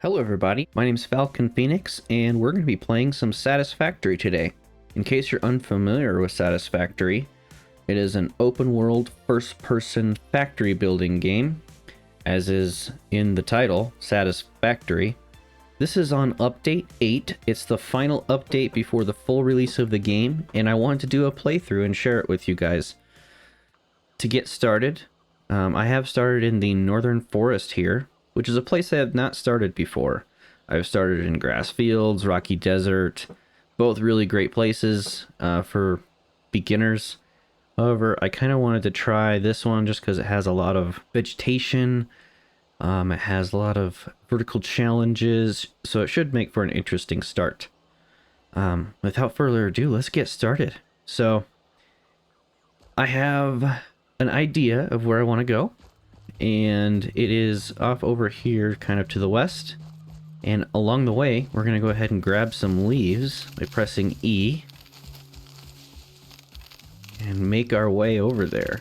Hello everybody, my name is Falcon Phoenix, and we're going to be playing some Satisfactory today. In case you're unfamiliar with Satisfactory, it is an open world first-person factory building game, as is in the title, Satisfactory. This is on update 8, it's the final update before the full release of the game, and I wanted to do a playthrough and share it with you guys. To get started, I have started in the Northern Forest here, which is a place I have not started before. I've started in grass fields, rocky desert, both really great places for beginners. However, I kind of wanted to try this one just because it has a lot of vegetation. It has a lot of vertical challenges, so it should make for an interesting start. Without further ado, let's get started. So, I have an idea of where I want to go. And it is off over here kind of to the west, and along the way we're going to go ahead and grab some leaves by pressing E and make our way over there.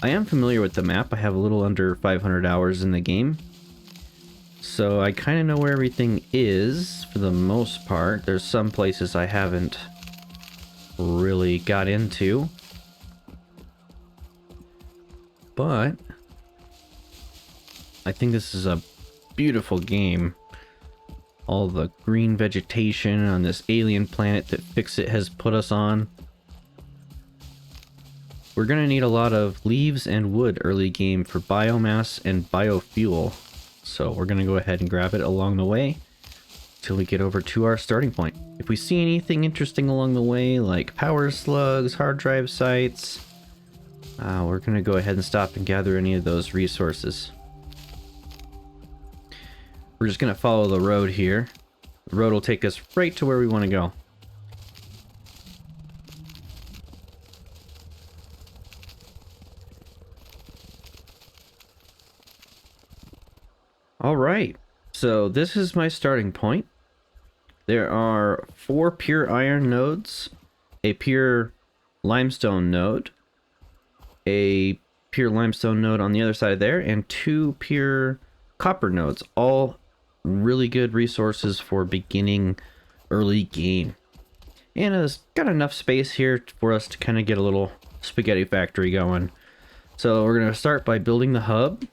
I am familiar with the map. I have a little under 500 hours in the game, so I kind of know where everything is for the most part. There's some places I haven't really got into, but I think this is a beautiful game. All the green vegetation on this alien planet that Fixit has put us on. We're gonna need a lot of leaves and wood early game for biomass and biofuel. So we're gonna go ahead and grab it along the way till we get over to our starting point. If we see anything interesting along the way, like power slugs, hard drive sites, we're gonna go ahead and stop and gather any of those resources. We're just going to follow the road here. The road will take us right to where we want to go. Alright, so this is my starting point. There are 4 pure iron nodes, a pure limestone node, a pure limestone node on the other side there, and 2 pure copper nodes, all really good resources for beginning early game. And it's got enough space here for us to kind of get a little spaghetti factory going. So we're going to start by building the hub.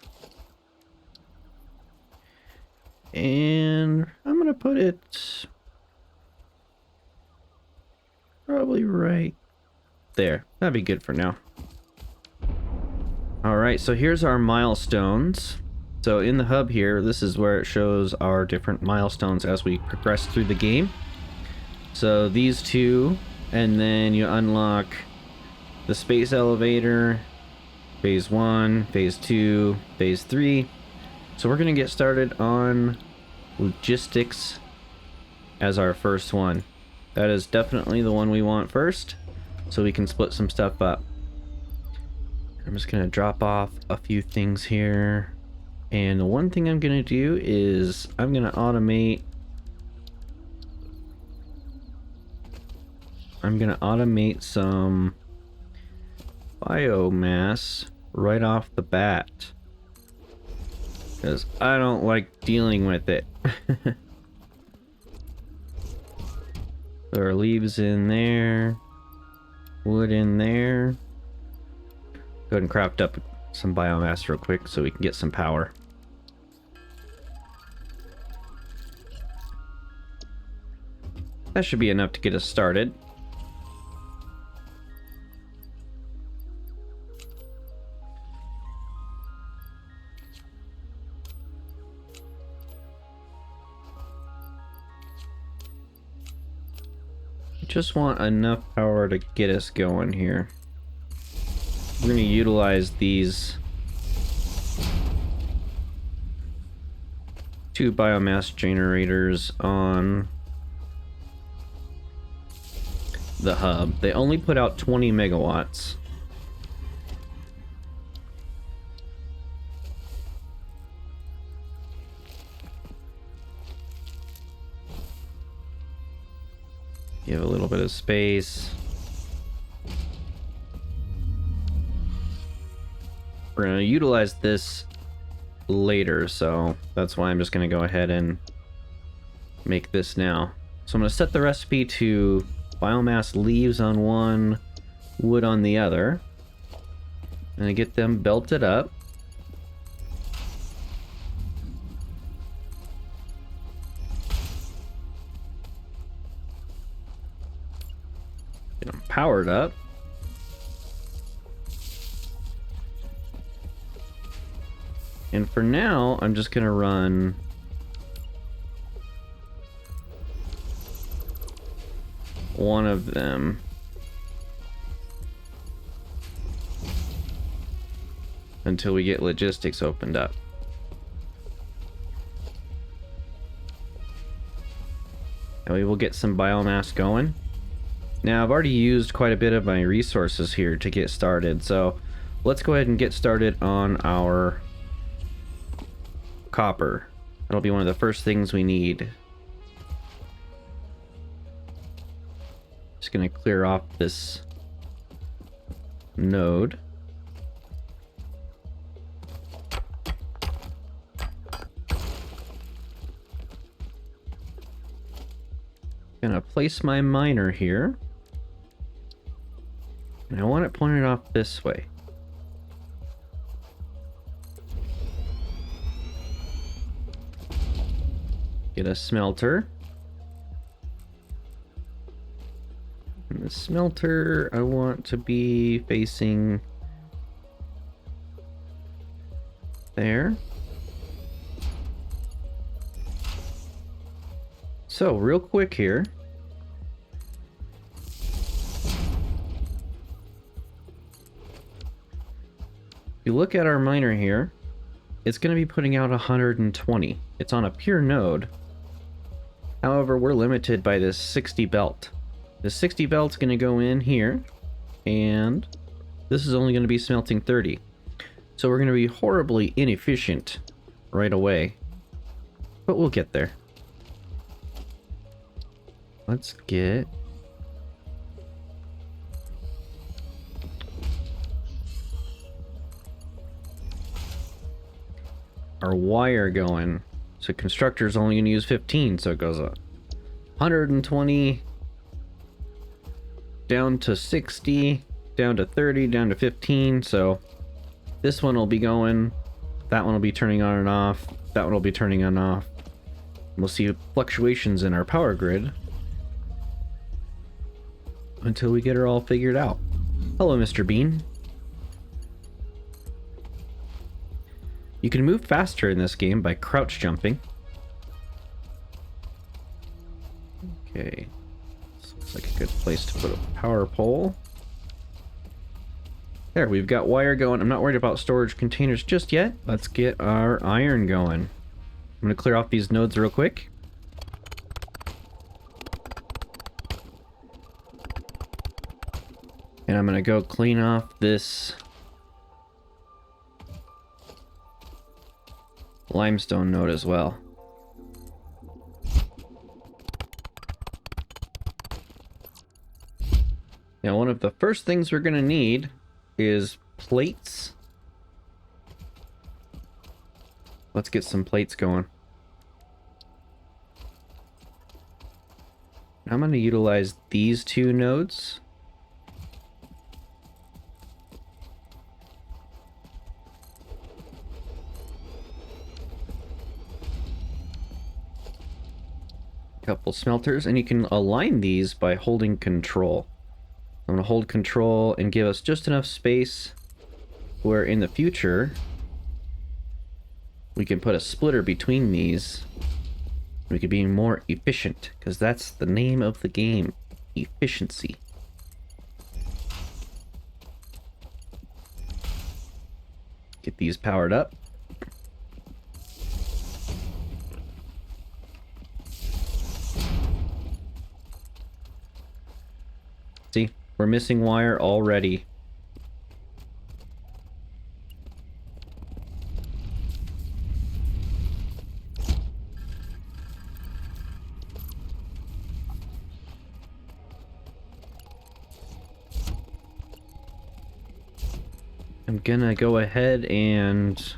And I'm going to put it probably right there. That'd be good for now. Alright, so here's our milestones. So in the hub here, this is where it shows our different milestones as we progress through the game. So these 2, and then you unlock the space elevator, phase 1, phase 2, phase 3. So we're going to get started on logistics as our first one. That is definitely the one we want first, so we can split some stuff up. I'm just going to drop off a few things here. And the one thing I'm going to do is I'm going to automate some biomass right off the bat, because I don't like dealing with it. There are leaves in there, wood in there. Go ahead and craft up some biomass real quick so we can get some power. That should be enough to get us started. Just want enough power to get us going here. We're going to utilize these 2 biomass generators on the hub. They only put out 20 megawatts. Give a little bit of space. We're going to utilize this later, so that's why I'm just going to go ahead and make this now. So I'm going to set the recipe to biomass leaves on one, wood on the other. And I get them belted up. Get them powered up. And for now, I'm just going to run one of them until we get logistics opened up. And we will get some biomass going. Now, I've already used quite a bit of my resources here to get started, so let's go ahead and get started on our copper. That'll be one of the first things we need. Just gonna clear off this node. Gonna place my miner here. And I want it pointed off this way. Get a smelter. And the smelter I want to be facing there. So, real quick here. If you look at our miner here, it's going to be putting out 120. It's on a pure node. However, we're limited by this 60 belt. The 60 belt's going to go in here, and this is only going to be smelting 30. So we're going to be horribly inefficient right away. But we'll get there. Let's get our wire going. So constructor's only going to use 15, so it goes up 120 down to 60, down to 30, down to 15. So this one will be going, that one will be turning on and off, that one will be turning on and off. We'll see fluctuations in our power grid until we get her all figured out. Hello, Mr. Bean. You can move faster in this game by crouch jumping. Okay. This looks like a good place to put a power pole. There, we've got wire going. I'm not worried about storage containers just yet. Let's get our iron going. I'm going to clear off these nodes real quick. And I'm going to go clean off this limestone node as well. Now, one of the first things we're going to need is plates. Let's get some plates going. I'm going to utilize these two nodes. Couple smelters, and you can align these by holding control. I'm going to hold control and give us just enough space where in the future we can put a splitter between these. We could be more efficient, because that's the name of the game, efficiency. Get these powered up. See, we're missing wire already. I'm gonna go ahead and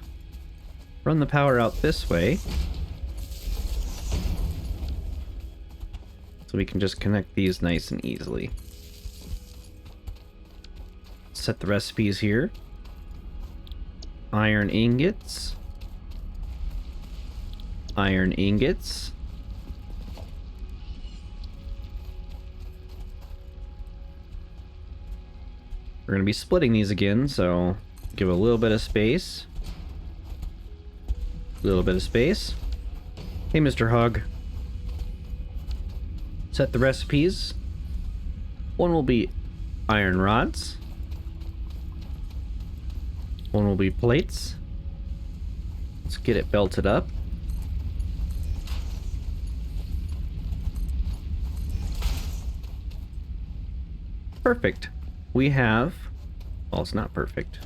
run the power out this way. So we can just connect these nice and easily. Set the recipes here. Iron ingots. Iron ingots. We're going to be splitting these again, so give a little bit of space. A little bit of space. Hey, Mr. Hog. Set the recipes. One will be iron rods. One will be plates. Let's get it belted up. Perfect. We have... Well, it's not perfect.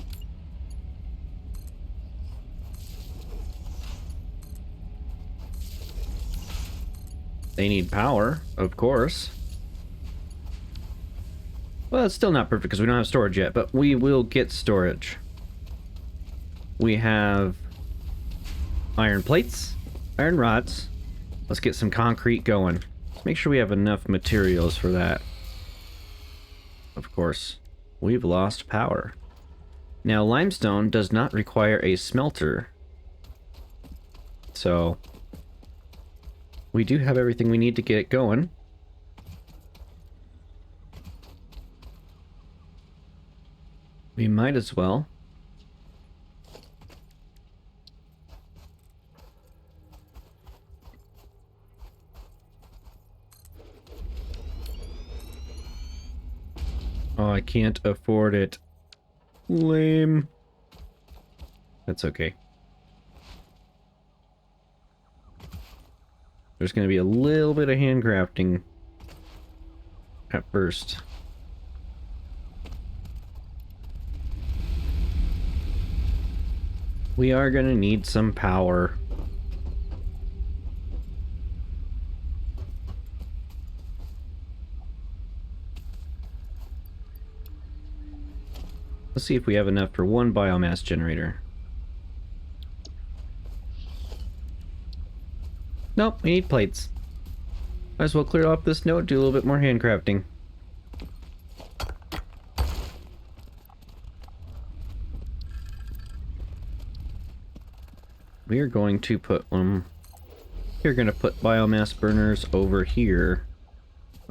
They need power, of course. Well, it's still not perfect because we don't have storage yet, but we will get storage. We have iron plates, iron rods. Let's get some concrete going. Let's make sure we have enough materials for that. Of course, we've lost power. Now, limestone does not require a smelter. So, we do have everything we need to get it going. We might as well. Oh, I can't afford it. Lame. That's okay. There's going to be a little bit of handcrafting at first. We are going to need some power. Let's see if we have enough for one biomass generator. Nope, we need plates. Might as well clear off this note, do a little bit more handcrafting. We are going to put we're going to put biomass burners over here.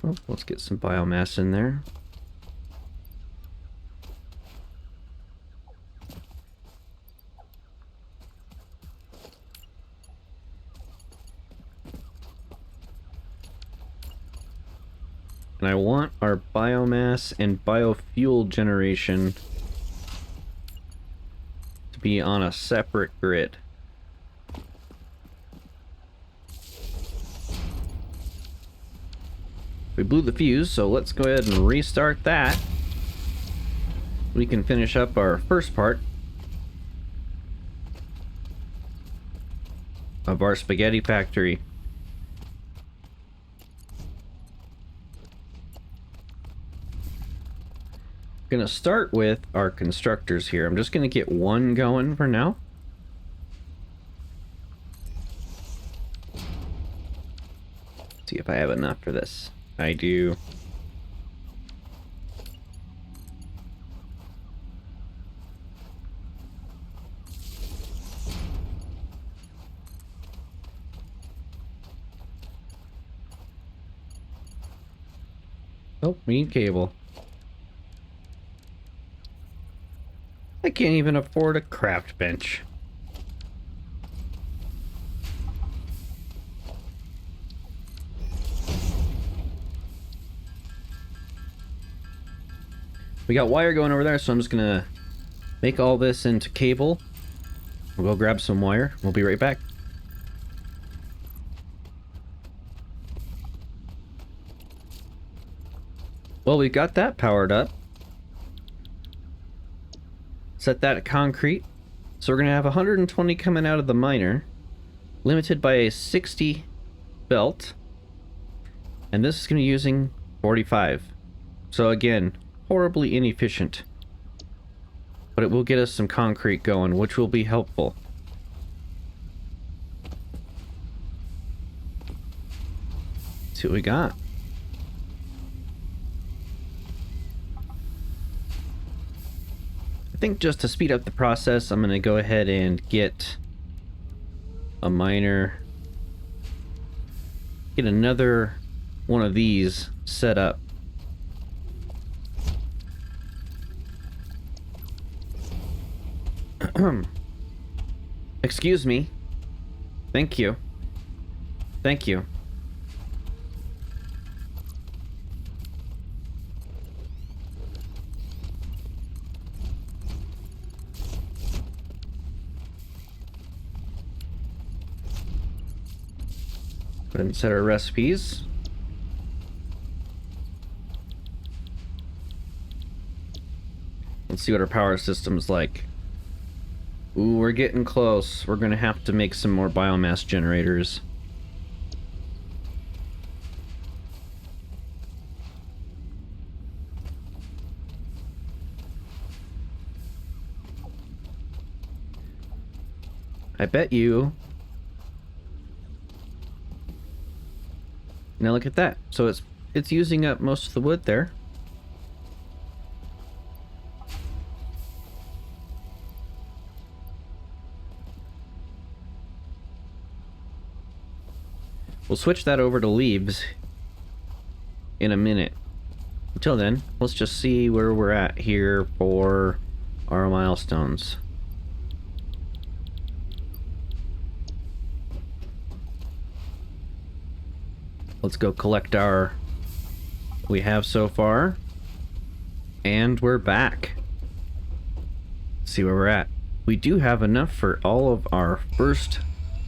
Oh, let's get some biomass in there. And I want our biomass and biofuel generation to be on a separate grid. We blew the fuse, so let's go ahead and restart that. We can finish up our first part of our spaghetti factory. Gonna start with our constructors here. I'm just gonna get one going for now. See if I have enough for this. I do. Oh, we need cable. I can't even afford a craft bench. We got wire going over there, so I'm just gonna make all this into cable. We'll go grab some wire. We'll be right back. Well, we got that powered up. Set that at concrete. So we're going to have 120 coming out of the miner, limited by a 60 belt. And this is going to be using 45. So again, horribly inefficient. But it will get us some concrete going, which will be helpful. Let's see what we got. think just to speed up the process, I'm going to go ahead and get a miner. Get another one of these set up. Excuse me. Thank you. Thank you. Go ahead and set our recipes. Let's see what our power system's like. Ooh, we're getting close. We're gonna have to make some more biomass generators. I bet you. Now look at that. So it's using up most of the wood there. We'll switch that over to leaves in a minute. Until then, let's just see where we're at here for our milestones. Let's go collect our we have so far. And we're back. Let's see where we're at. We do have enough for all of our first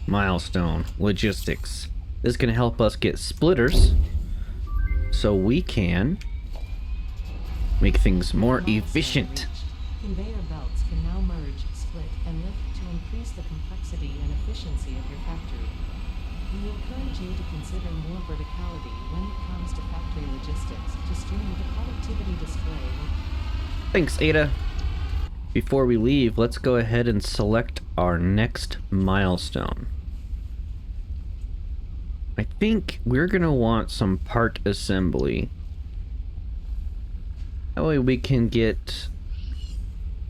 milestone, logistics. This is going to help us get splitters so we can make things more efficient. Conveyor belts can now merge, split, and lift to increase the complexity and efficiency of your factory. We encourage you to consider more verticality when it comes to factory logistics to stream the productivity display. Thanks, Ada. Before we leave, let's go ahead and select our next milestone. I think we're going to want some part assembly. That way we can get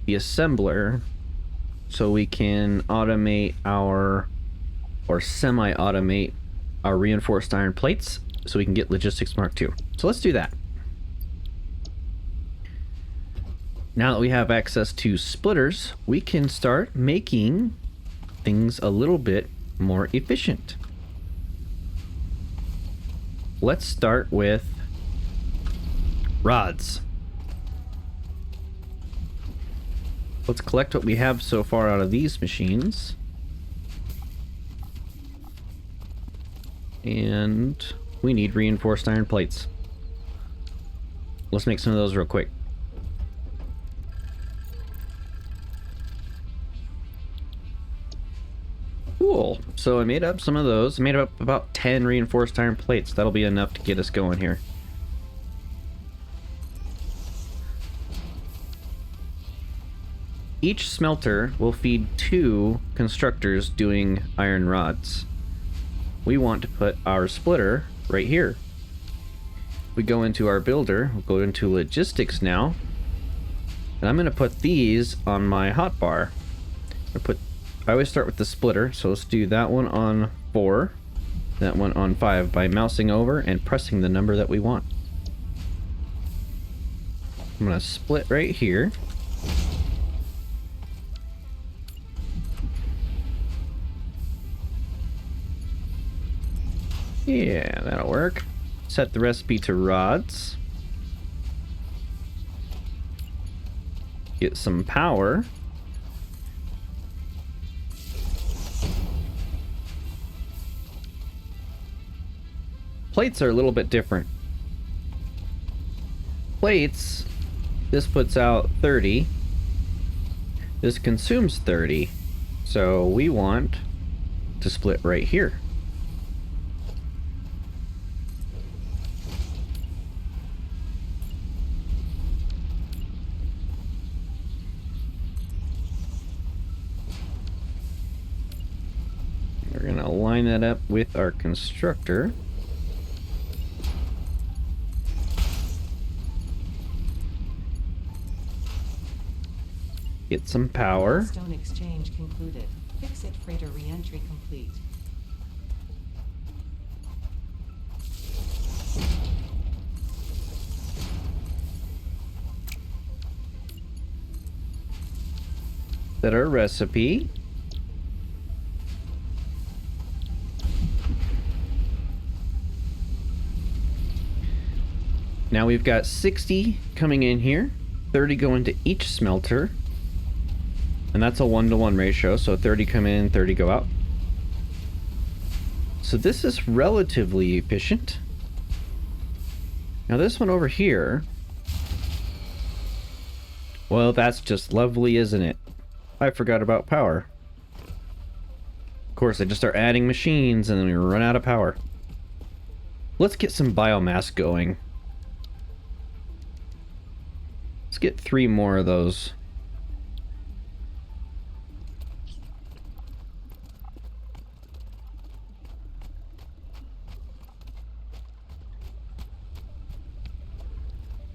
the assembler so we can automate our, or semi-automate our reinforced iron plates so we can get logistics Mark II. So let's do that. Now that we have access to splitters, we can start making things a little bit more efficient. Let's start with rods. Let's collect what we have so far out of these machines. And we need reinforced iron plates. Let's make some of those real quick. Cool. So I made up some of those. I made up about 10 reinforced iron plates. That'll be enough to get us going here. Each smelter will feed 2 constructors doing iron rods. We want to put our splitter right here. We go into our builder, we'll go into logistics now, and I'm going to put these on my hotbar. I always start with the splitter, so let's do that one on 4, that one on 5 by mousing over and pressing the number that we want. I'm going to split right here. Yeah, that'll work. Set the recipe to rods. Get some power. Plates are a little bit different. Plates, this puts out 30. This consumes 30. So we want to split right here. We're going to line that up with our constructor. Get some power. Stone exchange concluded. Fix-it freighter re-entry complete. Set our recipe. Now we've got 60 coming in here, 30 going to each smelter, and that's a 1-to-1 ratio, so 30 come in, 30 go out. So this is relatively efficient. Now this one over here, well, that's just lovely, isn't it? I forgot about power. Of course, I just start adding machines and then we run out of power. Let's get some biomass going. Let's get 3 more of those.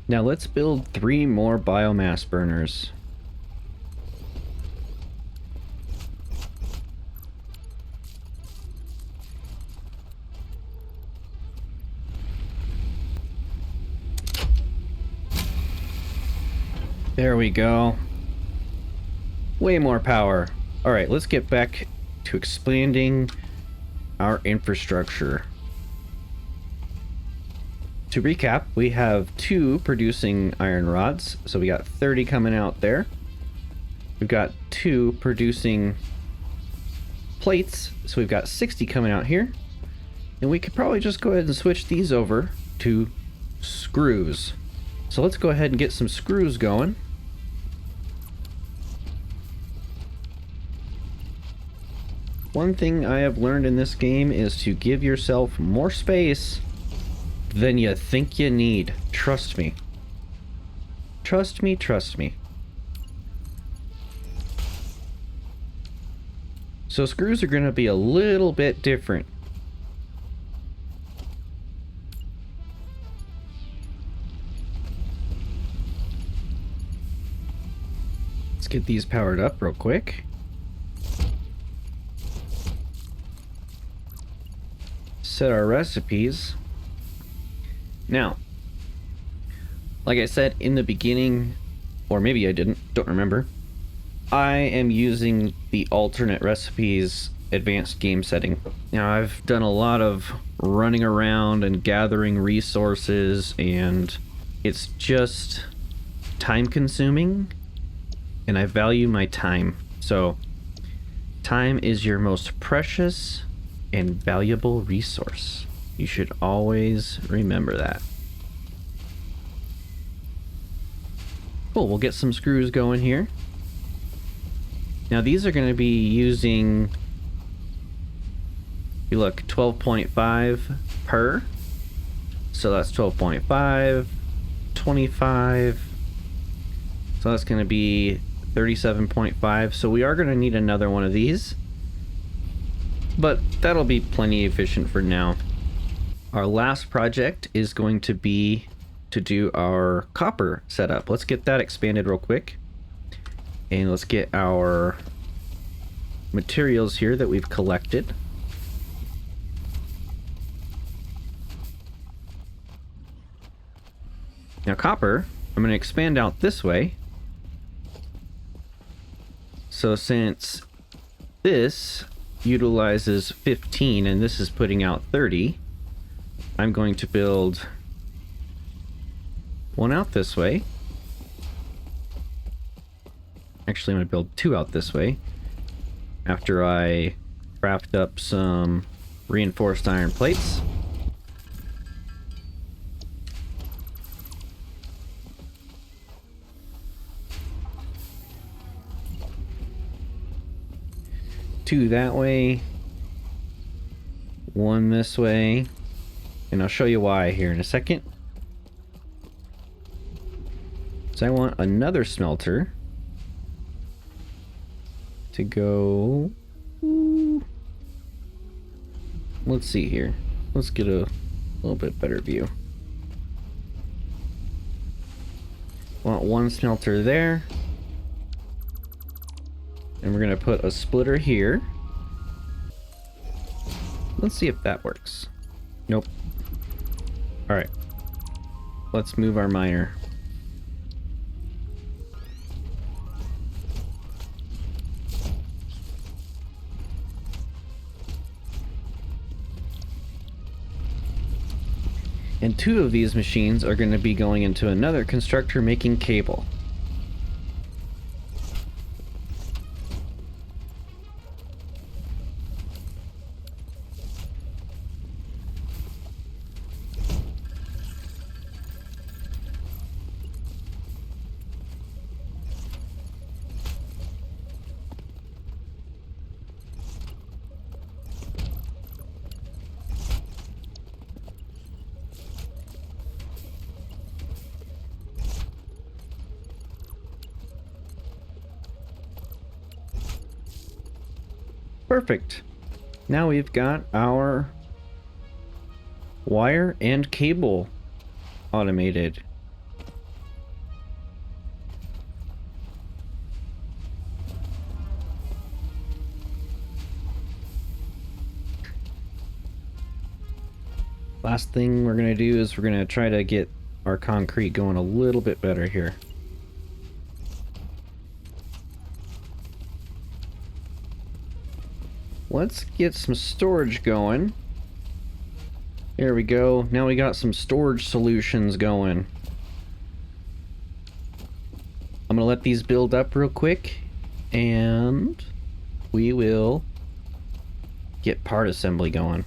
Now let's build 3 more biomass burners. There we go. Way more power. All right, let's get back to expanding our infrastructure. To recap, we have 2 producing iron rods, so we got 30 coming out there. We've got 2 producing plates, so we've got 60 coming out here. And we could probably just go ahead and switch these over to screws. So let's go ahead and get some screws going. One thing I have learned in this game is to give yourself more space than you think you need. Trust me. Trust me, trust me. So screws are going to be a little bit different. Let's get these powered up real quick. Set our recipes. Now, like I said in the beginning, or maybe I didn't, don't remember, I am using the alternate recipes advanced game setting. Now, I've done a lot of running around and gathering resources, and it's just time consuming, and I value my time. So, time is your most precious and valuable resource. You should always remember that. Cool, we'll get some screws going here. Now these are going to be using, you look, 12.5 per. So that's 12.5, 25. So that's going to be 37.5. So we are going to need another one of these, but that'll be plenty efficient for now. Our last project is going to be to do our copper setup. Let's get that expanded real quick. And let's get our materials here that we've collected. Now copper, I'm going to expand out this way. So since this utilizes 15 and this is putting out 30, I'm going to build one out this way. Actually, I'm going to build 2 out this way after I craft up some reinforced iron plates. Two that way, 1 this way, and I'll show you why here in a second. So I want another smelter to go, let's see here, let's get a little bit better view. Want 1 smelter there, And we're gonna put a splitter here. Let's see if that works. Nope. Alright. Let's move our miner. And 2 of these machines are going to be going into another constructor making cable. Perfect. Now we've got our wire and cable automated. Last thing we're going to do is we're going to try to get our concrete going a little bit better here. Let's get some storage going. There we go. Now we got some storage solutions going. I'm gonna let these build up real quick, and we will get part assembly going.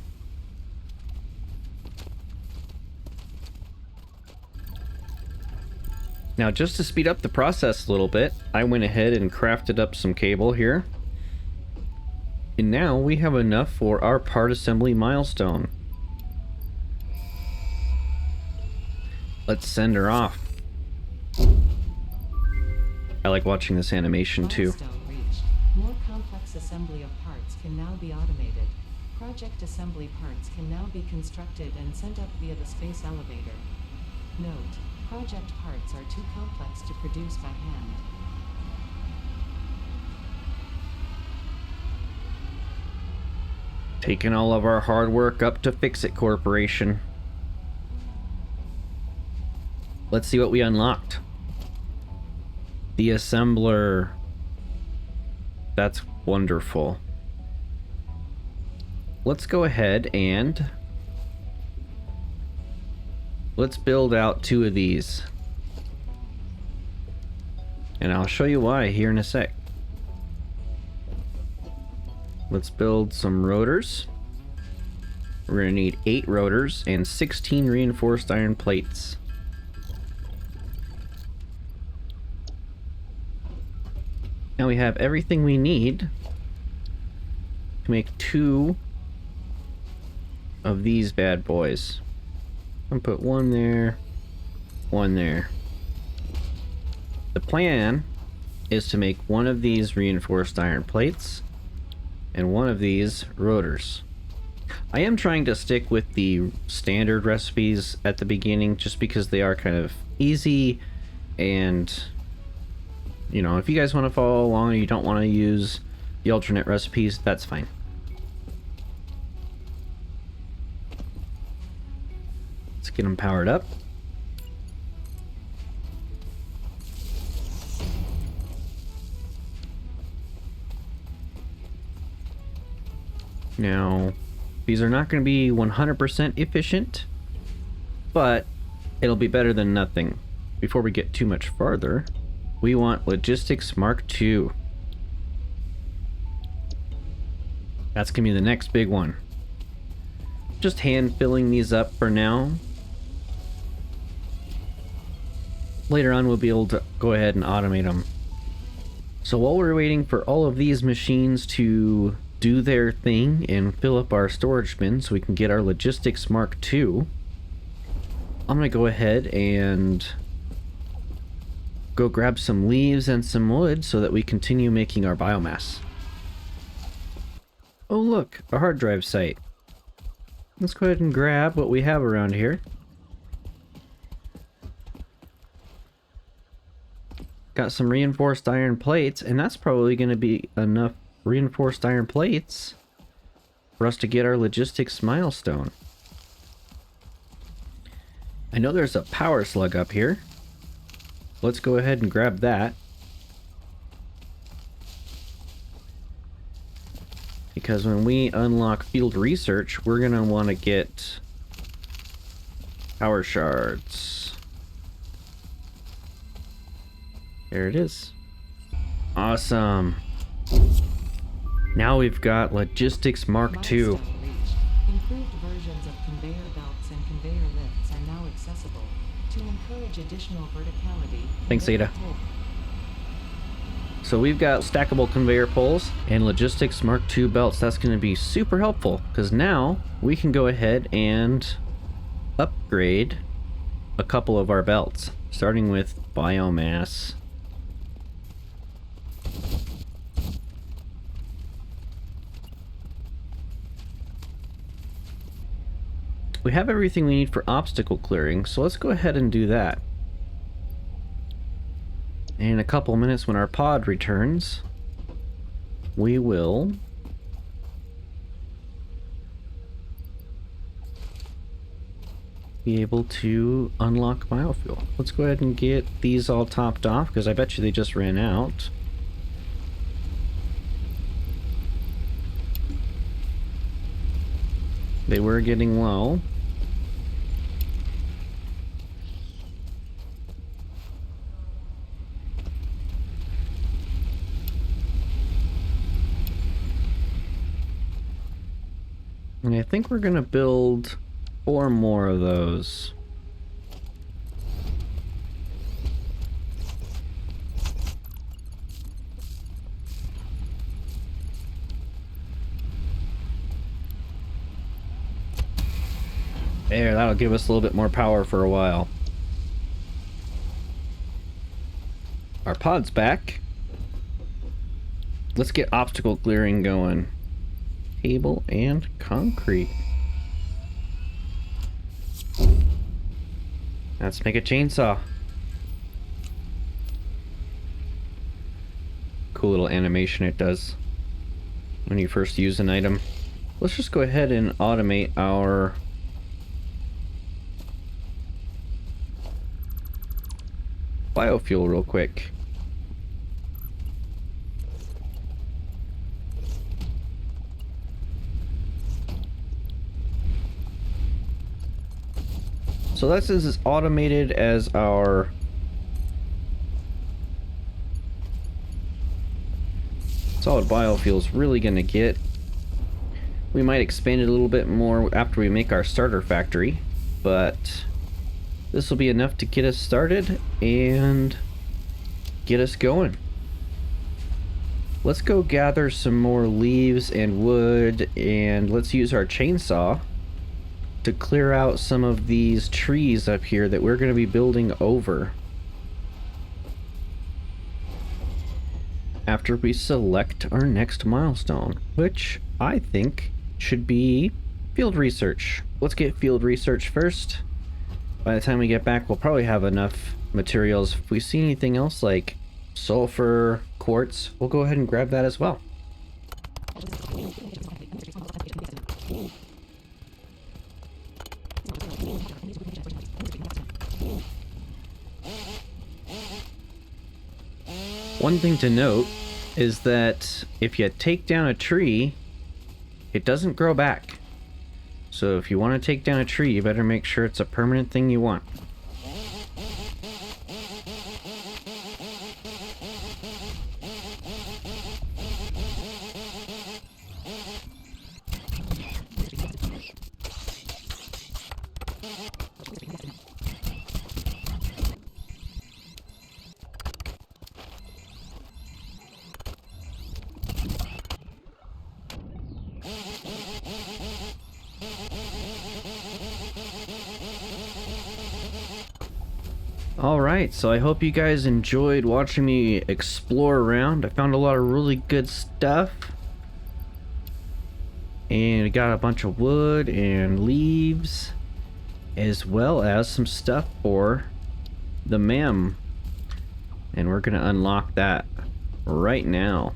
Now, just to speed up the process a little bit, I went ahead and crafted up some cable here. And now we have enough for our part assembly milestone. Let's send her off. I like watching this animation too. Milestone reached. More complex assembly of parts can now be automated. Project assembly parts can now be constructed and sent up via the space elevator. Note: project parts are too complex to produce by hand. Taking all of our hard work up to Fix-It Corporation. Let's see what we unlocked. The assembler. That's wonderful. Let's go ahead and let's build out 2 of these. And I'll show you why here in a sec. Let's build some rotors. We're going to need 8 rotors and 16 reinforced iron plates. Now we have everything we need to make 2 of these bad boys. I'm gonna put 1 there, 1 there. The plan is to make 1 of these reinforced iron plates and 1 of these rotors. I am trying to stick with the standard recipes at the beginning just because they are kind of easy, and you know, if you guys want to follow along and you don't want to use the alternate recipes, that's fine. Let's get them powered up. Now, these are not going to be 100% efficient, but it'll be better than nothing. Before we get too much farther, we want Logistics Mark II. That's going to be the next big one. Just hand filling these up for now. Later on, we'll be able to go ahead and automate them. So while we're waiting for all of these machines to do their thing and fill up our storage bin so we can get our Logistics Mark II, I'm gonna go ahead and go grab some leaves and some wood so that we continue making our biomass. Oh look, a hard drive site. Let's go ahead and grab what we have around here. got some reinforced iron plates, and that's probably going to be enough reinforced iron plates for us to get our logistics milestone. I know there's a power slug up here. Let's go ahead and grab that. Because when we unlock field research, we're going to want to get power shards. There it is. Awesome. Now we've got Logistics Mark II. Milestone reached. Improved versions of conveyor belts and conveyor lifts are now accessible to encourage additional verticality. Thanks, Ada. So we've got stackable conveyor poles and Logistics Mark II belts. That's going to be super helpful because now we can go ahead and upgrade a couple of our belts, starting with biomass. We have everything we need for obstacle clearing, so let's go ahead and do that. In a couple minutes when our pod returns, we will be able to unlock biofuel. Let's go ahead and get these all topped off because I bet you they just ran out. They were getting low. And I think we're gonna build 4 more of those. There, that'll give us a little bit more power for a while. Our pod's back. Let's get obstacle clearing going. Table and concrete. Let's make a chainsaw. Cool little animation it does when you first use an item. Let's just go ahead and automate our biofuel real quick. So that's as automated as our solid biofuel is really going to get. We might expand it a little bit more after we make our starter factory, but this will be enough to get us started and get us going. Let's go gather some more leaves and wood, and let's use our chainsaw to clear out some of these trees up here that we're going to be building over after we select our next milestone, which I think should be field research. Let's get field research first. By the time we get back, we'll probably have enough materials. If we see anything else like sulfur, quartz, we'll go ahead and grab that as well. One thing to note is that if you take down a tree, it doesn't grow back. So if you want to take down a tree, you better make sure it's a permanent thing you want. Alright, so I hope you guys enjoyed watching me explore around. I found a lot of really good stuff. And I got a bunch of wood and leaves, as well as some stuff for the MEM. And we're gonna unlock that right now.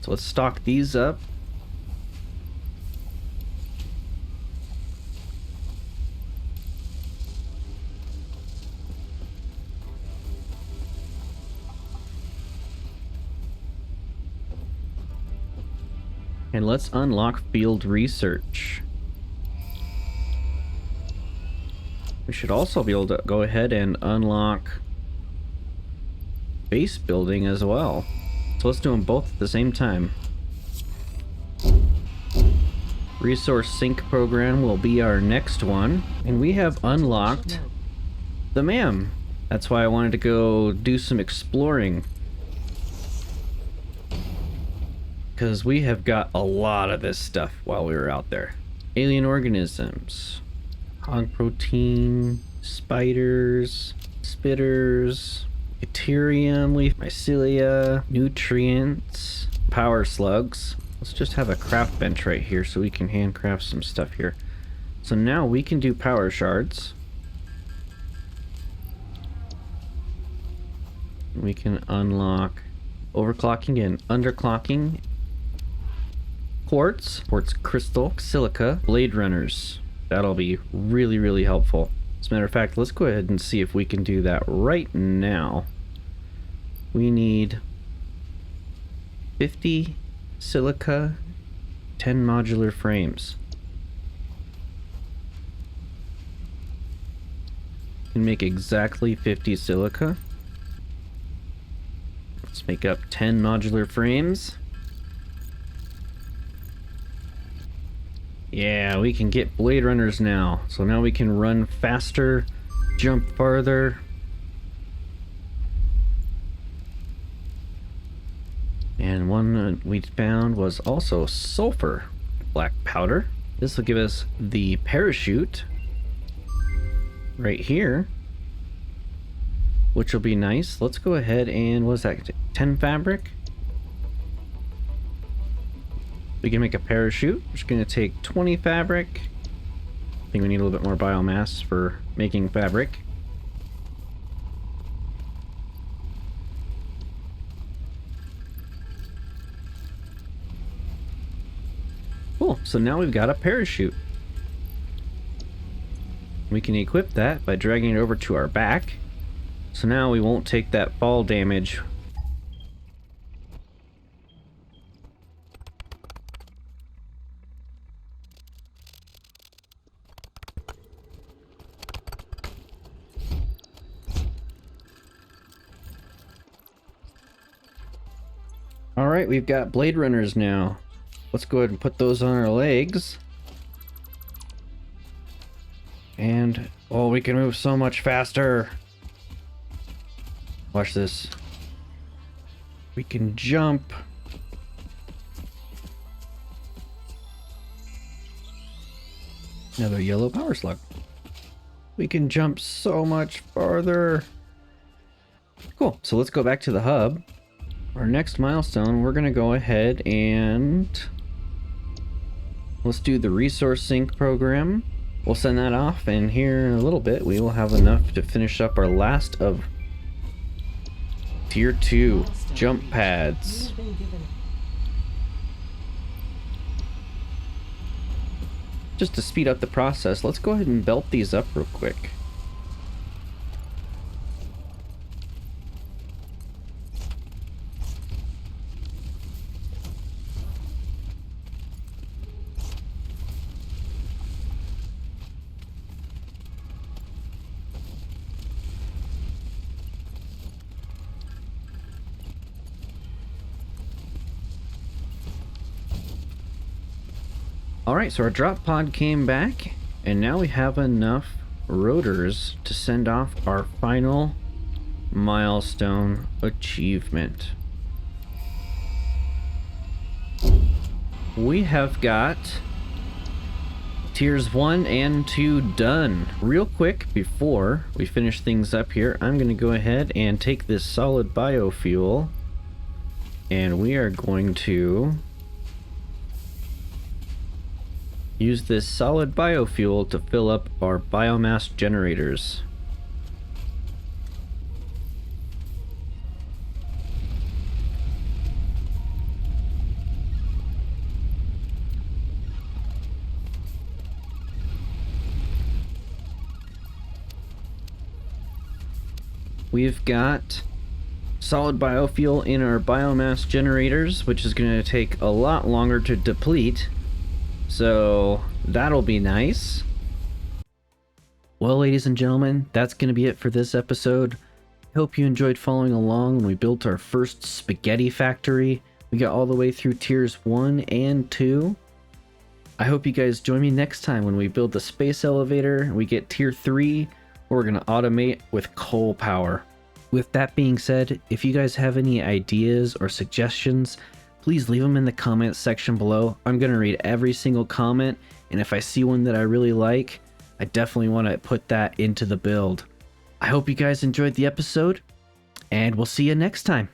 So let's stock these up. And let's unlock field research. We should also be able to go ahead and unlock base building as well. So let's do them both at the same time. Resource sync program will be our next one. And we have unlocked the MAM. That's why I wanted to go do some exploring. Because we have got a lot of this stuff while we were out there. Alien organisms. Hog protein, spiders, spitters, Ethereum, leaf mycelia, nutrients, power slugs. Let's just have a craft bench right here so we can handcraft some stuff here. So now we can do power shards. We can unlock overclocking and underclocking. Quartz crystal, silica, blade runners. That'll be really, really helpful. As a matter of fact, let's go ahead and see if we can do that right now. We need 50 silica, 10 modular frames. Can make exactly 50 silica. Let's make up 10 modular frames. Yeah, we can get blade runners now. So now we can run faster, jump farther. And one that we found was also sulfur black powder. This will give us the parachute right here, which will be nice. Let's go ahead and, what's that, 10 fabric? We can make a parachute, which is going to take 20 fabric. I think we need a little bit more biomass for making fabric. Cool, so now we've got a parachute. We can equip that by dragging it over to our back. So now we won't take that fall damage. Alright, we've got blade runners now. Let's go ahead and put those on our legs. And, oh, we can move so much faster. Watch this. We can jump. Another yellow power slug. We can jump so much farther. Cool, so let's go back to the hub. Our next milestone, we're gonna go ahead and let's do the resource sync program. We'll send that off, and here in a little bit we will have enough to finish up our last of tier 2 jump pads. Just to speed up the process, let's go ahead and belt these up real quick. Alright, so our drop pod came back, and now we have enough rotors to send off our final milestone achievement. We have got tiers 1 and 2 done. Real quick, before we finish things up here, I'm going to go ahead and take this solid biofuel, and we are going to use this solid biofuel to fill up our biomass generators. We've got solid biofuel in our biomass generators, which is going to take a lot longer to deplete, so that'll be nice. Well, ladies and gentlemen, that's going to be it for this episode. I hope you enjoyed following along when we built our first spaghetti factory. We got all the way through tiers 1 and 2. I hope you guys join me next time when we build the space elevator and we get tier 3. We're going to automate with coal power. With that being said, if you guys have any ideas or suggestions, please leave them in the comments section below. I'm going to read every single comment, and if I see one that I really like, I definitely want to put that into the build. I hope you guys enjoyed the episode, and we'll see you next time.